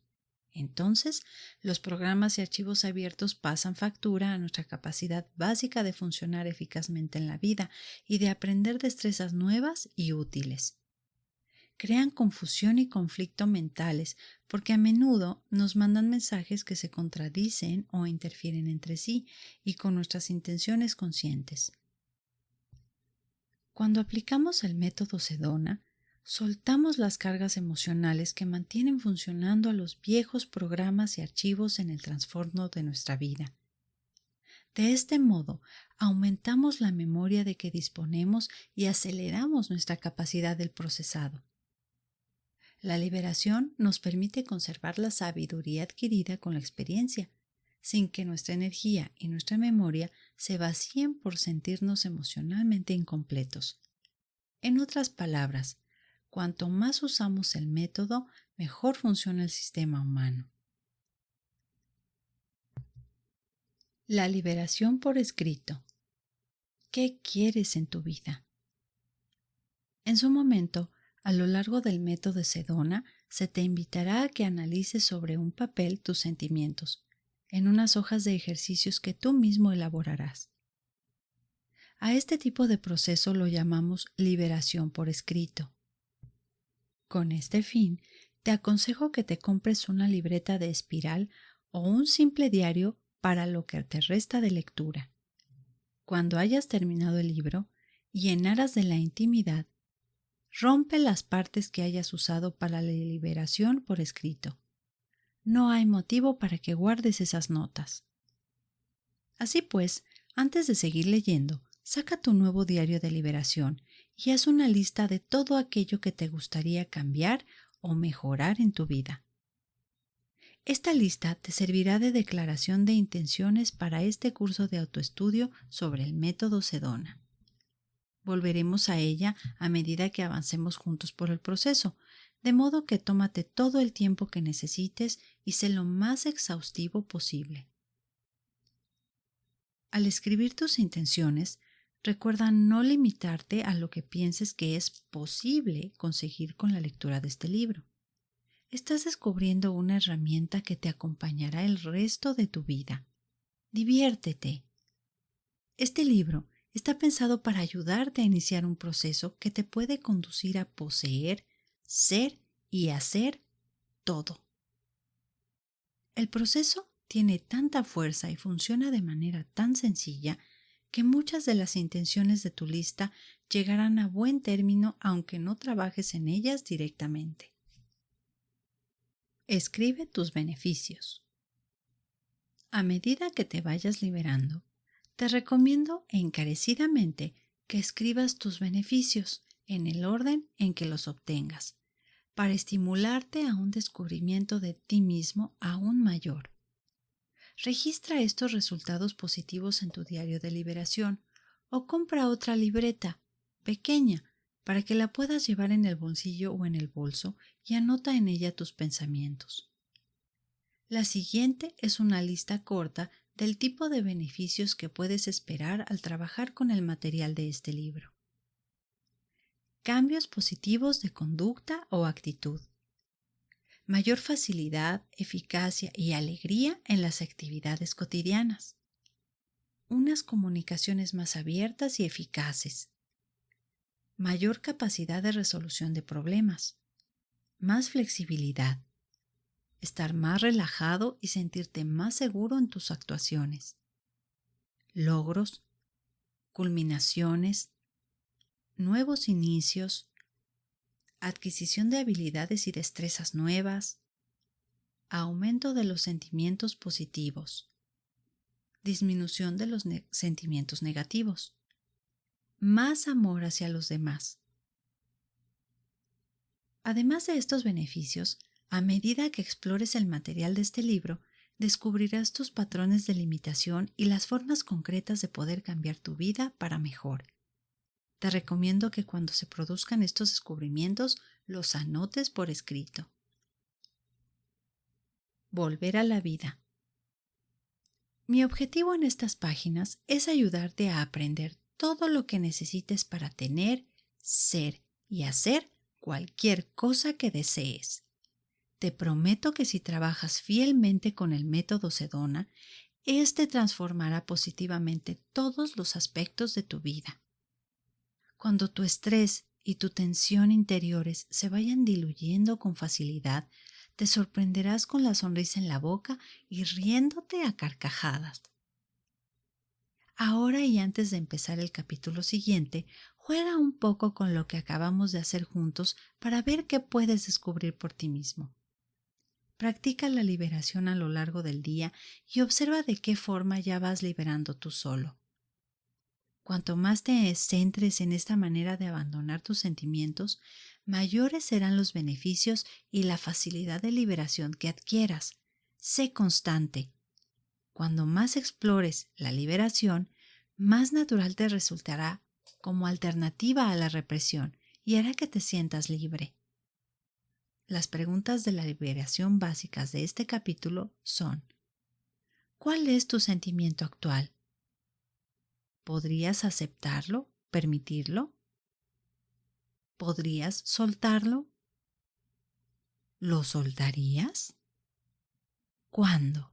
Entonces, los programas y archivos abiertos pasan factura a nuestra capacidad básica de funcionar eficazmente en la vida y de aprender destrezas nuevas y útiles. Crean confusión y conflicto mentales porque a menudo nos mandan mensajes que se contradicen o interfieren entre sí y con nuestras intenciones conscientes. Cuando aplicamos el método Sedona, soltamos las cargas emocionales que mantienen funcionando a los viejos programas y archivos en el trasfondo de nuestra vida. De este modo, aumentamos la memoria de que disponemos y aceleramos nuestra capacidad del procesado. La liberación nos permite conservar la sabiduría adquirida con la experiencia, sin que nuestra energía y nuestra memoria se vacíen por sentirnos emocionalmente incompletos. En otras palabras, cuanto más usamos el método, mejor funciona el sistema humano. La liberación por escrito. ¿Qué quieres en tu vida? En su momento, a lo largo del método Sedona, se te invitará a que analices sobre un papel tus sentimientos, en unas hojas de ejercicios que tú mismo elaborarás. A este tipo de proceso lo llamamos liberación por escrito. Con este fin, te aconsejo que te compres una libreta de espiral o un simple diario para lo que te resta de lectura. Cuando hayas terminado el libro y en aras de la intimidad, rompe las partes que hayas usado para la liberación por escrito. No hay motivo para que guardes esas notas. Así pues, antes de seguir leyendo, saca tu nuevo diario de liberación y haz una lista de todo aquello que te gustaría cambiar o mejorar en tu vida. Esta lista te servirá de declaración de intenciones para este curso de autoestudio sobre el método Sedona. Volveremos a ella a medida que avancemos juntos por el proceso, de modo que tómate todo el tiempo que necesites y sé lo más exhaustivo posible. Al escribir tus intenciones, recuerda no limitarte a lo que pienses que es posible conseguir con la lectura de este libro. Estás descubriendo una herramienta que te acompañará el resto de tu vida. Diviértete. Este libro está pensado para ayudarte a iniciar un proceso que te puede conducir a poseer, ser y hacer todo. El proceso tiene tanta fuerza y funciona de manera tan sencilla que muchas de las intenciones de tu lista llegarán a buen término aunque no trabajes en ellas directamente. Escribe tus beneficios. A medida que te vayas liberando, te recomiendo encarecidamente que escribas tus beneficios en el orden en que los obtengas, para estimularte a un descubrimiento de ti mismo aún mayor. Registra estos resultados positivos en tu diario de liberación o compra otra libreta pequeña para que la puedas llevar en el bolsillo o en el bolso y anota en ella tus pensamientos. La siguiente es una lista corta del tipo de beneficios que puedes esperar al trabajar con el material de este libro. Cambios positivos de conducta o actitud. Mayor facilidad, eficacia y alegría en las actividades cotidianas. Unas comunicaciones más abiertas y eficaces. Mayor capacidad de resolución de problemas. Más flexibilidad. Estar más relajado y sentirte más seguro en tus actuaciones. Logros, culminaciones, nuevos inicios, adquisición de habilidades y destrezas nuevas, aumento de los sentimientos positivos, disminución de los sentimientos negativos, más amor hacia los demás. Además de estos beneficios, a medida que explores el material de este libro, descubrirás tus patrones de limitación y las formas concretas de poder cambiar tu vida para mejor. Te recomiendo que cuando se produzcan estos descubrimientos, los anotes por escrito. Volver a la vida. Mi objetivo en estas páginas es ayudarte a aprender todo lo que necesites para tener, ser y hacer cualquier cosa que desees. Te prometo que si trabajas fielmente con el método Sedona, este transformará positivamente todos los aspectos de tu vida. Cuando tu estrés y tu tensión interiores se vayan diluyendo con facilidad, te sorprenderás con la sonrisa en la boca y riéndote a carcajadas. Ahora y antes de empezar el capítulo siguiente, juega un poco con lo que acabamos de hacer juntos para ver qué puedes descubrir por ti mismo. Practica la liberación a lo largo del día y observa de qué forma ya vas liberando tú solo. Cuanto más te centres en esta manera de abandonar tus sentimientos, mayores serán los beneficios y la facilidad de liberación que adquieras. Sé constante. Cuando más explores la liberación, más natural te resultará como alternativa a la represión y hará que te sientas libre. Las preguntas de la liberación básicas de este capítulo son: ¿cuál es tu sentimiento actual? ¿Podrías aceptarlo? ¿Permitirlo? ¿Podrías soltarlo? ¿Lo soltarías? ¿Cuándo?